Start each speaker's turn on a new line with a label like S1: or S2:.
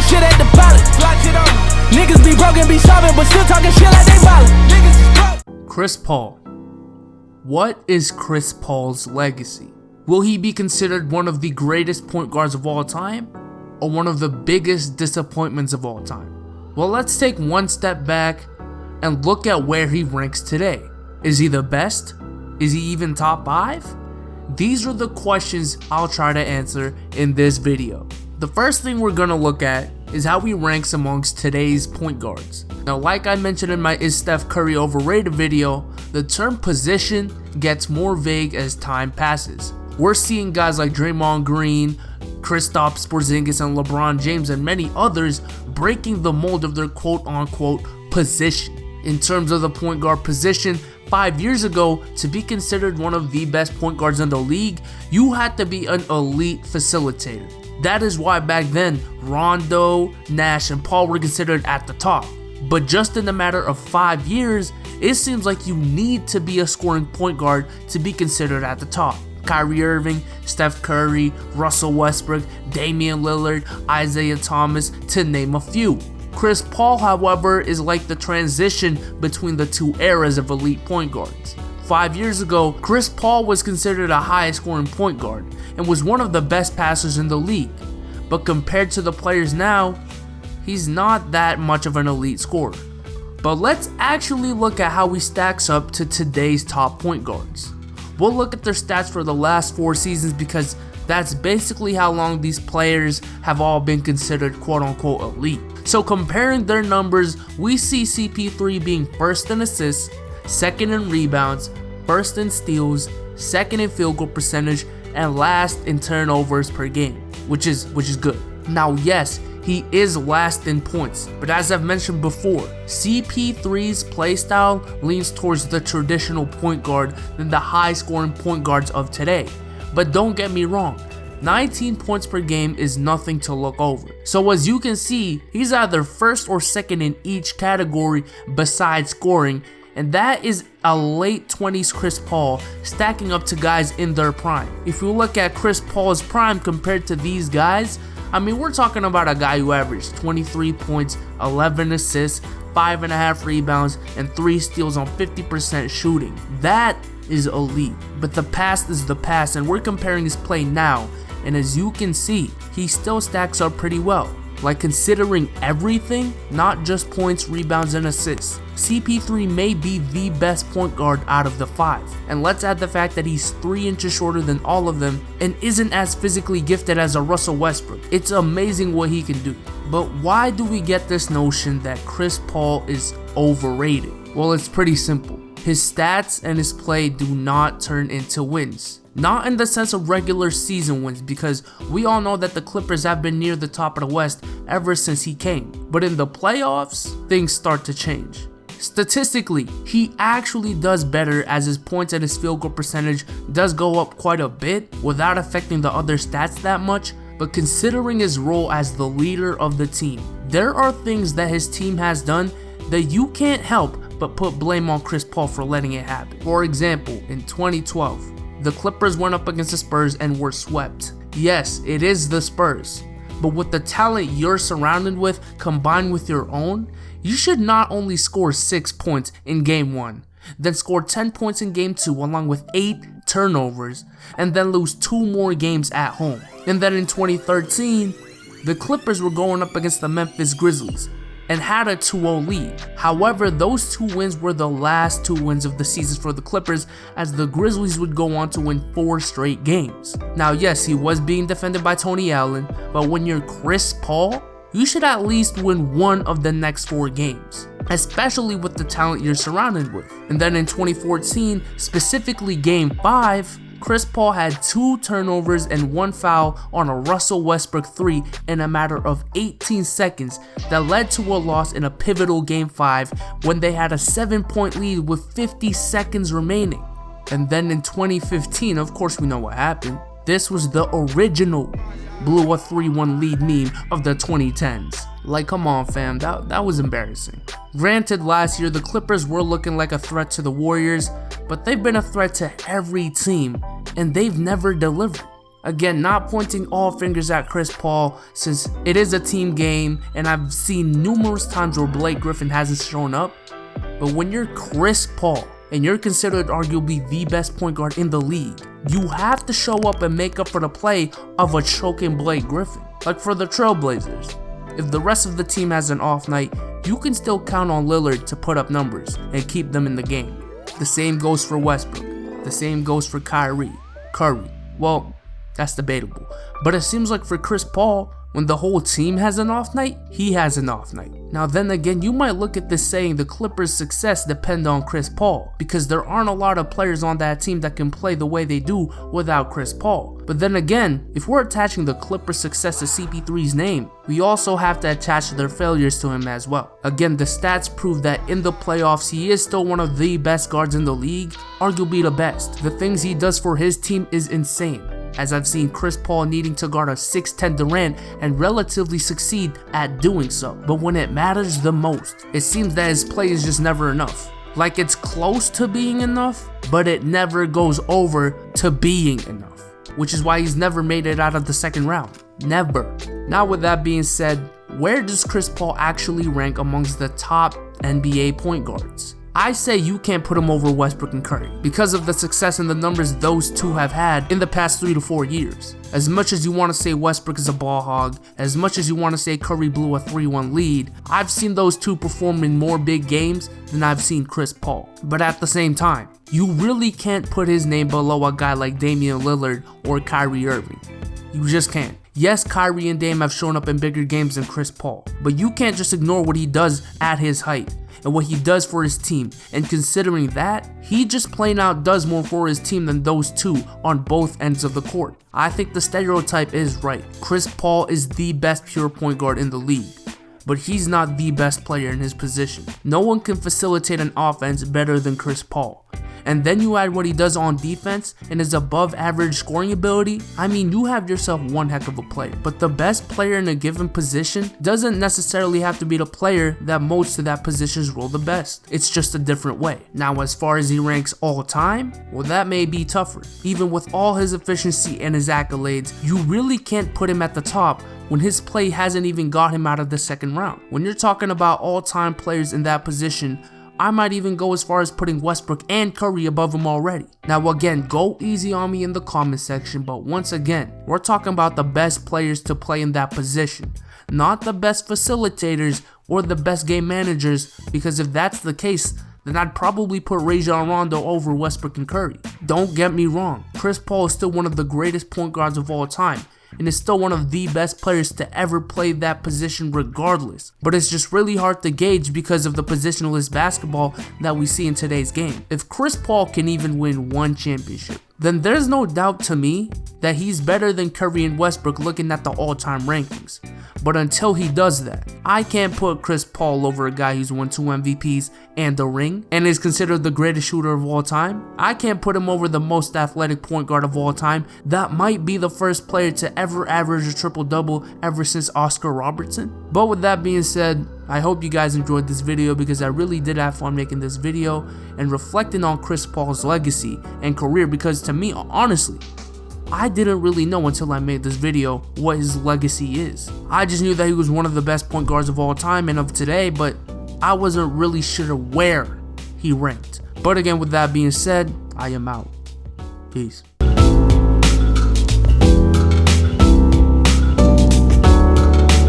S1: throwing shit at the pilot. Niggas be broken, be sobbing, but still talking shit like they violent.
S2: Chris Paul. What is Chris Paul's legacy? Will he be considered one of the greatest point guards of all time, or one of the biggest disappointments of all time? Well, let's take one step back and look at where he ranks today. Is he the best? Is he even top 5? These are the questions I'll try to answer in this video. The first thing we're gonna look at is how he ranks amongst today's point guards. Now, like I mentioned in my Is Steph Curry Overrated video, the term position gets more vague as time passes. We're seeing guys like Draymond Green, Kristaps Porzingis, and LeBron James, and many others breaking the mold of their quote-unquote position. In terms of the point guard position, 5 years ago, to be considered one of the best point guards in the league, you had to be an elite facilitator. That is why back then, Rondo, Nash, and Paul were considered at the top. But just in a matter of 5 years, it seems like you need to be a scoring point guard to be considered at the top. Kyrie Irving, Steph Curry, Russell Westbrook, Damian Lillard, Isaiah Thomas, to name a few. Chris Paul, however, is like the transition between the two eras of elite point guards. 5 years ago, Chris Paul was considered a high scoring point guard and was one of the best passers in the league. But compared to the players now, he's not that much of an elite scorer. But let's actually look at how he stacks up to today's top point guards. We'll look at their stats for the last 4 seasons because that's basically how long these players have all been considered quote-unquote elite. So comparing their numbers, we see CP3 being first in assists, second in rebounds, first in steals, second in field goal percentage, and last in turnovers per game, which is good. Now, yes, he is last in points, but as I've mentioned before, CP3's playstyle leans towards the traditional point guard than the high scoring point guards of today. But don't get me wrong, 19 points per game is nothing to look over. So as you can see, he's either first or second in each category besides scoring, and that is a late 20s Chris Paul stacking up to guys in their prime. If you look at Chris Paul's prime compared to these guys, I mean, we're talking about a guy who averaged 23 points, 11 assists, 5.5 rebounds, and 3 steals on 50% shooting. That is elite. But the past is the past, and we're comparing his play now, and as you can see, he still stacks up pretty well. Like, considering everything, not just points, rebounds, and assists, CP3 may be the best point guard out of the 5. And let's add the fact that he's 3 inches shorter than all of them and isn't as physically gifted as a Russell Westbrook. It's amazing what he can do. But why do we get this notion that Chris Paul is overrated? Well, it's pretty simple. His stats and his play do not turn into wins. Not in the sense of regular season wins, because we all know that the Clippers have been near the top of the West ever since he came. But in the playoffs, things start to change. Statistically, he actually does better as his points and his field goal percentage does go up quite a bit without affecting the other stats that much. But considering his role as the leader of the team, there are things that his team has done that you can't help but put blame on Chris Paul for letting it happen. For example, in 2012, the Clippers went up against the Spurs and were swept. Yes, it is the Spurs, but with the talent you're surrounded with combined with your own, you should not only score 6 points in game 1, then score 10 points in game 2 along with 8 turnovers, and then lose 2 more games at home. And then in 2013, the Clippers were going up against the Memphis Grizzlies and had a 2-0 lead. However, those 2 wins were the last 2 wins of the season for the Clippers, as the Grizzlies would go on to win 4 straight games. Now, yes, he was being defended by Tony Allen, but when you're Chris Paul, you should at least win 1 of the next 4 games, especially with the talent you're surrounded with. And then in 2014, specifically game 5, Chris Paul had 2 turnovers and 1 foul on a Russell Westbrook 3 in a matter of 18 seconds that led to a loss in a pivotal game 5 when they had a 7-point lead with 50 seconds remaining. And then in 2015, of course we know what happened. This was the original blew a 3-1 lead meme of the 2010s. Like, come on fam, that was embarrassing. Granted, last year the Clippers were looking like a threat to the Warriors, but they've been a threat to every team, and they've never delivered. Again, not pointing all fingers at Chris Paul since it is a team game and I've seen numerous times where Blake Griffin hasn't shown up. But when you're Chris Paul and you're considered arguably the best point guard in the league, you have to show up and make up for the play of a choking Blake Griffin. Like for the Trailblazers, if the rest of the team has an off night, you can still count on Lillard to put up numbers and keep them in the game. The same goes for Westbrook. The same goes for Curry. Well, that's debatable. But it seems like for Chris Paul, when the whole team has an off night, he has an off night. Now then again, you might look at this saying the Clippers' success depend on Chris Paul, because there aren't a lot of players on that team that can play the way they do without Chris Paul. But then again, if we're attaching the Clippers' success to CP3's name, we also have to attach their failures to him as well. Again, the stats prove that in the playoffs, he is still one of the best guards in the league, arguably the best. The things he does for his team is insane, as I've seen Chris Paul needing to guard a 6'10 Durant and relatively succeed at doing so. But when it matters the most, it seems that his play is just never enough. Like it's close to being enough, but it never goes over to being enough, which is why he's never made it out of the second round. Never. Now with that being said, where does Chris Paul actually rank amongst the top NBA point guards? I say you can't put him over Westbrook and Curry because of the success and the numbers those two have had in the past 3 to 4 years. As much as you want to say Westbrook is a ball hog, as much as you want to say Curry blew a 3-1 lead, I've seen those two perform in more big games than I've seen Chris Paul. But at the same time, you really can't put his name below a guy like Damian Lillard or Kyrie Irving. You just can't. Yes, Kyrie and Dame have shown up in bigger games than Chris Paul, but you can't just ignore what he does at his height and what he does for his team. And considering that, he just plain out does more for his team than those two on both ends of the court. I think the stereotype is right. Chris Paul is the best pure point guard in the league, but he's not the best player in his position. No one can facilitate an offense better than Chris Paul. And then you add what he does on defense and his above average scoring ability, I mean, you have yourself one heck of a player. But the best player in a given position doesn't necessarily have to be the player that most of that position's role the best. It's just a different way. Now, as far as he ranks all time, well, that may be tougher. Even with all his efficiency and his accolades, you really can't put him at the top when his play hasn't even got him out of the second round. When you're talking about all-time players in that position, I might even go as far as putting Westbrook and Curry above him already. Now again, go easy on me in the comment section, but once again, we're talking about the best players to play in that position, not the best facilitators or the best game managers, because if that's the case, then I'd probably put Rajon Rondo over Westbrook and Curry. Don't get me wrong, Chris Paul is still one of the greatest point guards of all time, and is still one of the best players to ever play that position regardless. But it's just really hard to gauge because of the positionless basketball that we see in today's game. If Chris Paul can even win one championship, then there's no doubt to me that he's better than Curry and Westbrook looking at the all-time rankings. But until he does that, I can't put Chris Paul over a guy who's won 2 MVPs and a ring and is considered the greatest shooter of all time. I can't put him over the most athletic point guard of all time that might be the first player to ever average a triple-double ever since Oscar Robertson. But with that being said, I hope you guys enjoyed this video because I really did have fun making this video and reflecting on Chris Paul's legacy and career, because to me, honestly, I didn't really know until I made this video what his legacy is. I just knew that he was one of the best point guards of all time and of today, but I wasn't really sure where he ranked. But again, with that being said, I am out. Peace.